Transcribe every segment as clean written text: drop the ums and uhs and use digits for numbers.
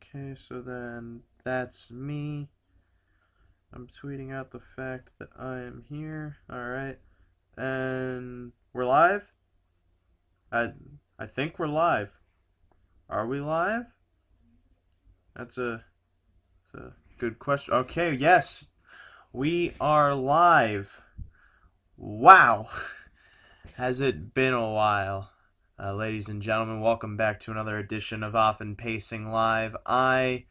Okay, so then that's me. I'm tweeting out the fact that I am here. Alright. And we're live? I I think we're live. Are we live? That's a good question. Okay, yes. We are live. Wow. Has it been a while? Ladies and gentlemen, welcome back to another edition of Often Pacing Live. I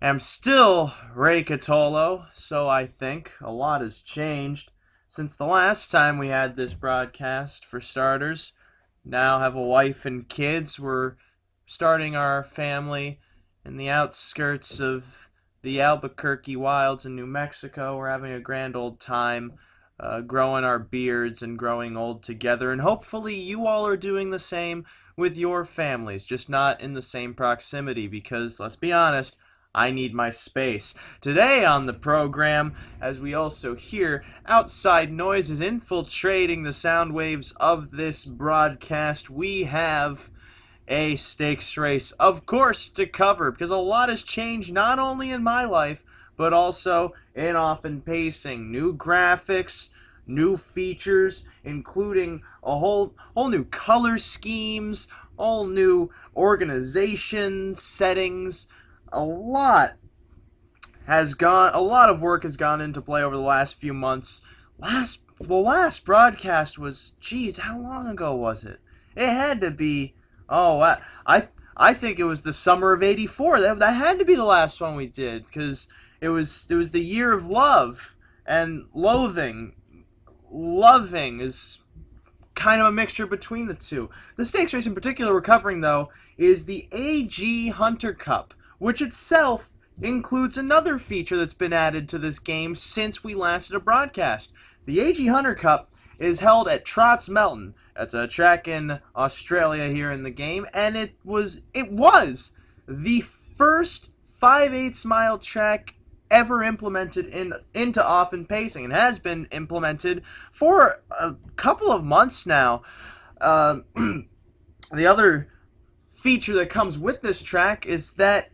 am still Ray Catolo, so I think a lot has changed since the last time we had this broadcast, for starters. Now have a wife and kids. We're starting our family in the outskirts of the Albuquerque wilds in New Mexico. We're having a grand old time growing our beards and growing old together, and hopefully you all are doing the same with your families, just not in the same proximity, because let's be honest, I need my space. Today on the program, as we also hear outside noises infiltrating the sound waves of this broadcast, we have a stakes race, of course, to cover, because a lot has changed not only in my life, but also in Often Pacing. New graphics, new features, including a whole new color schemes, all new organization settings. A lot of work has gone into play over the last few months. The last broadcast was, geez, how long ago was it? It had to be, I think it was the summer of '84. That had to be the last one we did, because it was the year of love and loathing. Loving is kind of a mixture between the two. The stakes race in particular we're covering, though, is the AG Hunter Cup, which itself includes another feature that's been added to this game since we last did a broadcast. The AG Hunter Cup is held at Trot's Melton. That's a track in Australia here in the game, and it was the first 5/8 mile track ever implemented into Often Pacing, and has been implemented for a couple of months now. The other feature that comes with this track is that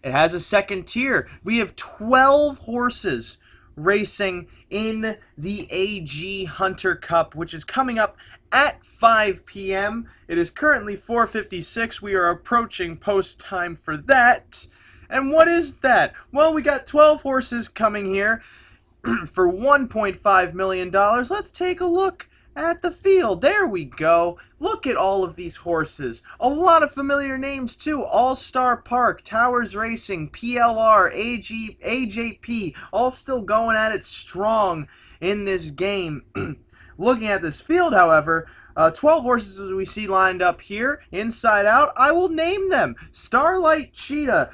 it has a second tier. We have 12 horses racing in the AG Hunter Cup, which is coming up at 5 p.m. It is currently 4:56. We are approaching post time for that. And what is that? Well, we got 12 horses coming here for $1.5 million. Let's take a look at the field. There we go. Look at all of these horses. A lot of familiar names too. All-Star Park, Towers Racing, PLR, AJP, all still going at it strong in this game. Looking at this field, however, 12 horses as we see lined up here, inside out. I will name them. Starlight Cheetah,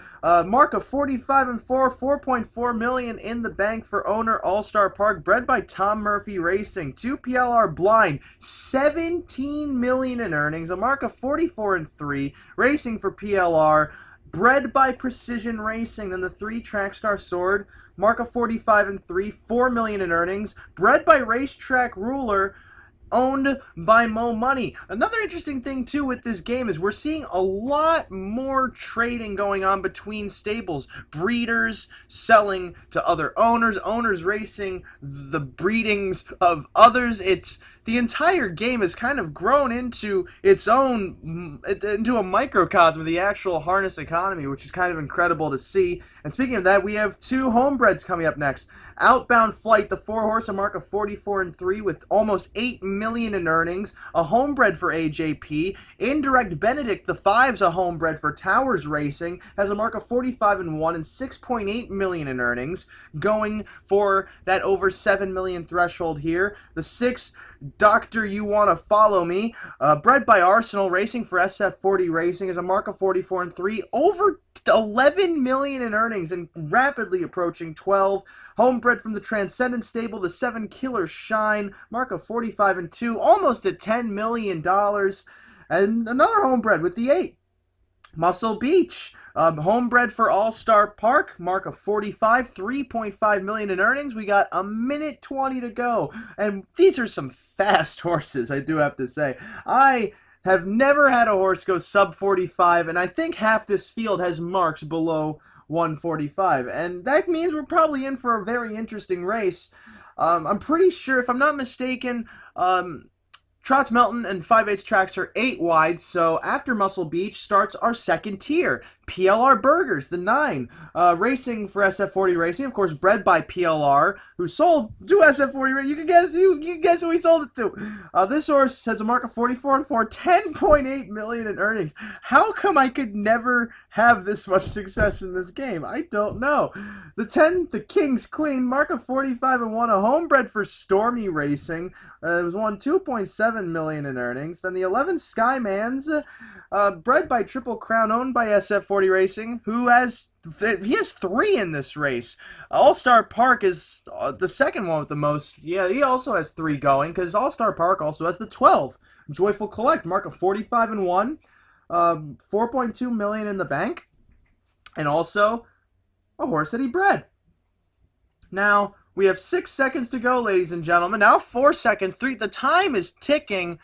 mark of 45 and 4, 4.4 million in the bank for owner. All-Star Park, bred by Tom Murphy Racing. 2 PLR Blind, 17 million in earnings, a mark of 44 and 3, racing for PLR, bred by Precision Racing. Then the 3 Trackstar Sword, mark of 45 and 3, 4 million in earnings, bred by Racetrack Ruler, owned by Mo Money. Another interesting thing too with this game is we're seeing a lot more trading going on between stables. Breeders selling to other owners, owners racing the breedings of others. The entire game has kind of grown into its own, into a microcosm of the actual harness economy, which is kind of incredible to see. And speaking of that, we have 2 homebreds coming up next. Outbound Flight, the 4-horse, a mark of 44 and 3 with almost 8 million in earnings, a homebred for AJP. Indirect Benedict, the 5's a homebred for Towers Racing, has a mark of 45 and 1 and 6.8 million in earnings, going for that over 7 million threshold here. The 6 Doctor You Wanna Follow Me, bred by Arsenal Racing for SF40 Racing, is a mark of 44 and 3, over 11 million in earnings and rapidly approaching 12. Homebred from the Transcendent stable, the 7 Killer Shine, mark of 45 and 2, almost at $10 million. And another homebred with the 8 Muscle Beach, homebred for All-Star Park, mark of 45, 3.5 million in earnings. We got a minute 20 to go, and these are some fast horses, I do have to say. I have never had a horse go sub 45, and I think half this field has marks below 145, and that means we're probably in for a very interesting race. I'm pretty sure, if I'm not mistaken, Trotz Melton and 5/8 tracks are 8 wide, so after Muscle Beach starts our second tier. PLR Burgers, the 9, racing for SF40 Racing, of course, bred by PLR, who sold to SF40 Racing. You can guess who he sold it to. This horse has a mark of 44-4, 10.8 million in earnings. How come I could never have this much success in this game? I don't know. The 10, the King's Queen, mark of 45-1, a homebred for Stormy Racing. It was won 2.7 million in earnings. Then the 11 Skymans, bred by Triple Crown, owned by SF40 Racing, he has 3 in this race. All-Star Park is the second one with the most. Yeah, he also has 3 going, because All-Star Park also has the 12. Joyful Collect, mark of 45-1, 4.2 million in the bank, and also a horse that he bred. Now, we have 6 seconds to go, ladies and gentlemen. Now 4 seconds, 3, the time is ticking.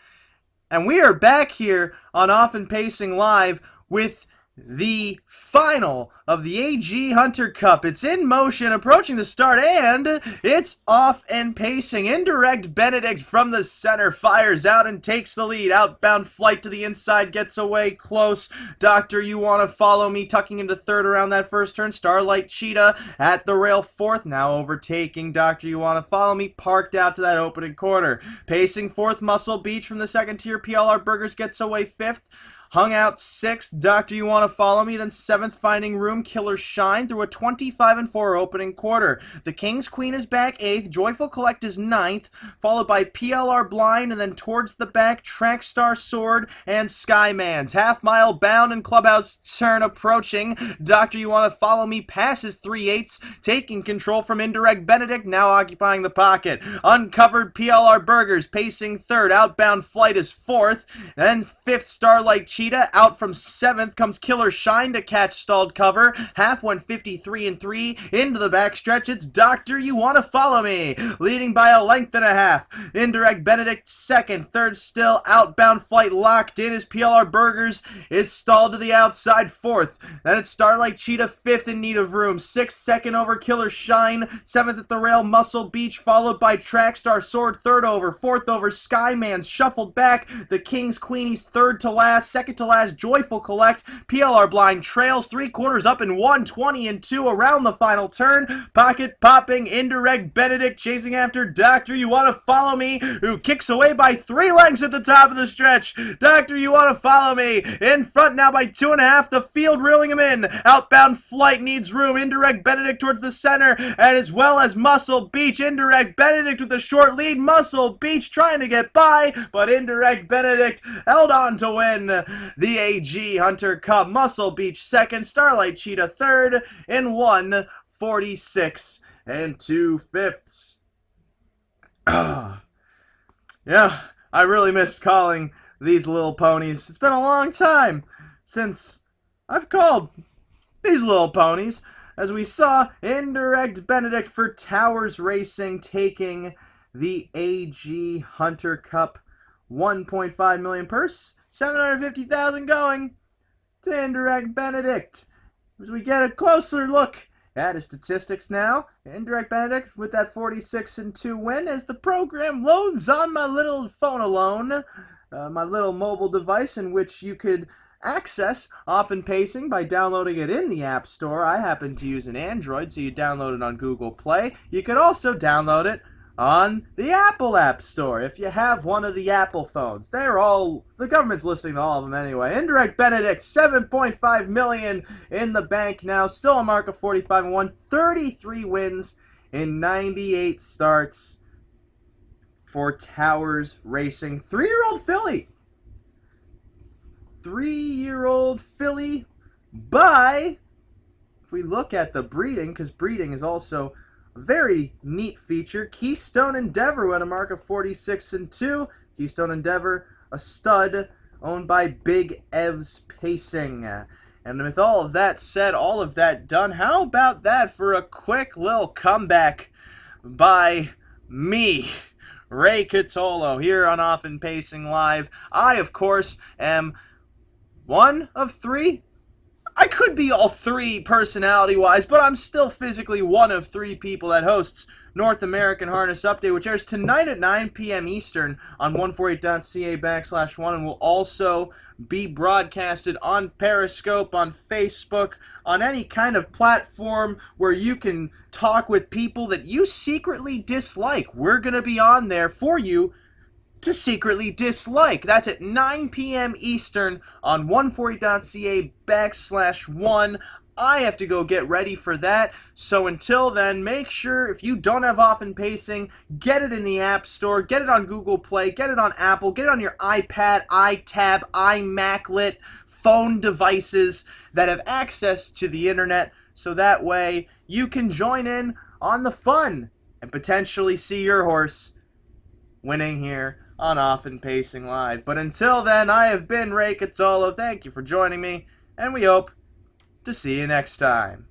And we are back here on Off and Pacing Live with the final of the AG Hunter Cup. It's in motion, approaching the start, and it's off and pacing. Indirect Benedict from the center fires out and takes the lead. Outbound Flight to the inside, gets away close. Doctor, You Want to Follow Me, tucking into third around that first turn. Starlight Cheetah at the rail fourth, now overtaking Doctor, You Want to Follow Me, parked out to that opening quarter. Pacing fourth, Muscle Beach from the second tier. PLR Burgers gets away fifth. Hung out 6th, Doctor, You Want to Follow Me, then 7th, Finding Room, Killer Shine, through a 25-4 opening quarter. The King's Queen is back 8th, Joyful Collect is 9th, followed by PLR Blind, and then towards the back, Trackstar Sword and Skymans. Half Mile Bound and Clubhouse Turn approaching. Doctor, You Want to Follow Me passes 3/8, taking control from Indirect Benedict, now occupying the pocket. Uncovered PLR Burgers pacing 3rd, Outbound Flight is 4th, then 5th, Starlight Cheetah. Out from 7th comes Killer Shine to catch stalled cover. Half went 53-3 into the backstretch. It's Doctor, You Want to Follow Me, leading by a length and a half. Indirect Benedict 2nd, 3rd still. Outbound Flight locked in as PLR Burgers is stalled to the outside 4th. Then it's Starlight Cheetah 5th in need of room. 6th, second over Killer Shine. 7th at the rail, Muscle Beach, followed by Trackstar Sword 3rd over. 4th over Skyman's shuffled back. The King's Queenie's 3rd to last. 2nd to last, Joyful Collect. PLR Blind trails 3/4 up in 1:20-2 around the final turn. Pocket popping Indirect Benedict chasing after Doctor, You Want to Follow Me, who kicks away by 3 lengths at the top of the stretch. Doctor, You Want to Follow Me in front now by 2.5. The field reeling him in. Outbound Flight needs room. Indirect Benedict towards the center, and as well as Muscle Beach. Indirect Benedict with a short lead. Muscle Beach trying to get by, but Indirect Benedict held on to win the AG Hunter Cup. Muscle Beach 2nd, Starlight Cheetah 3rd in 1:46 2/5. Yeah, I really missed calling these little ponies. It's been a long time since I've called these little ponies. As we saw, Indirect Benedict for Towers Racing taking the AG Hunter Cup. 1.5 million purse, 750,000 going to Indirect Benedict. As we get a closer look at his statistics now, Indirect Benedict with that 46-2 win as the program loads on my little phone alone, my little mobile device in which you could access Off and Pacing by downloading it in the App Store. I happen to use an Android, so you download it on Google Play. You could also download it on the Apple App Store if you have one of the Apple phones. The government's listening to all of them anyway. Indirect Benedict, 7.5 million in the bank now, still a mark of 45-1, 33 wins in 98 starts for Towers Racing. 3-year-old filly. 3-year-old filly by, if we look at the breeding, because breeding is also very neat feature, Keystone Endeavor, who had a mark of 46-2. Keystone Endeavor, a stud owned by Big Ev's Pacing. And with all of that said, all of that done, how about that for a quick little comeback by me, Ray Catolo here on Often Pacing Live. I, of course, am one of three. I could be all three personality-wise, but I'm still physically one of three people that hosts North American Harness Update, which airs tonight at 9 p.m. Eastern on 148.ca/1, and will also be broadcasted on Periscope, on Facebook, on any kind of platform where you can talk with people that you secretly dislike. We're going to be on there for you to secretly dislike. That's at 9 p.m. Eastern on 140.ca/1. I have to go get ready for that. So until then, make sure if you don't have Often Pacing, get it in the App Store, get it on Google Play, get it on Apple, get it on your iPad, iTab, iMaclet, phone devices that have access to the internet, so that way you can join in on the fun and potentially see your horse winning here on Often Pacing Live. But until then, I have been Ray Catolo. Thank you for joining me, and we hope to see you next time.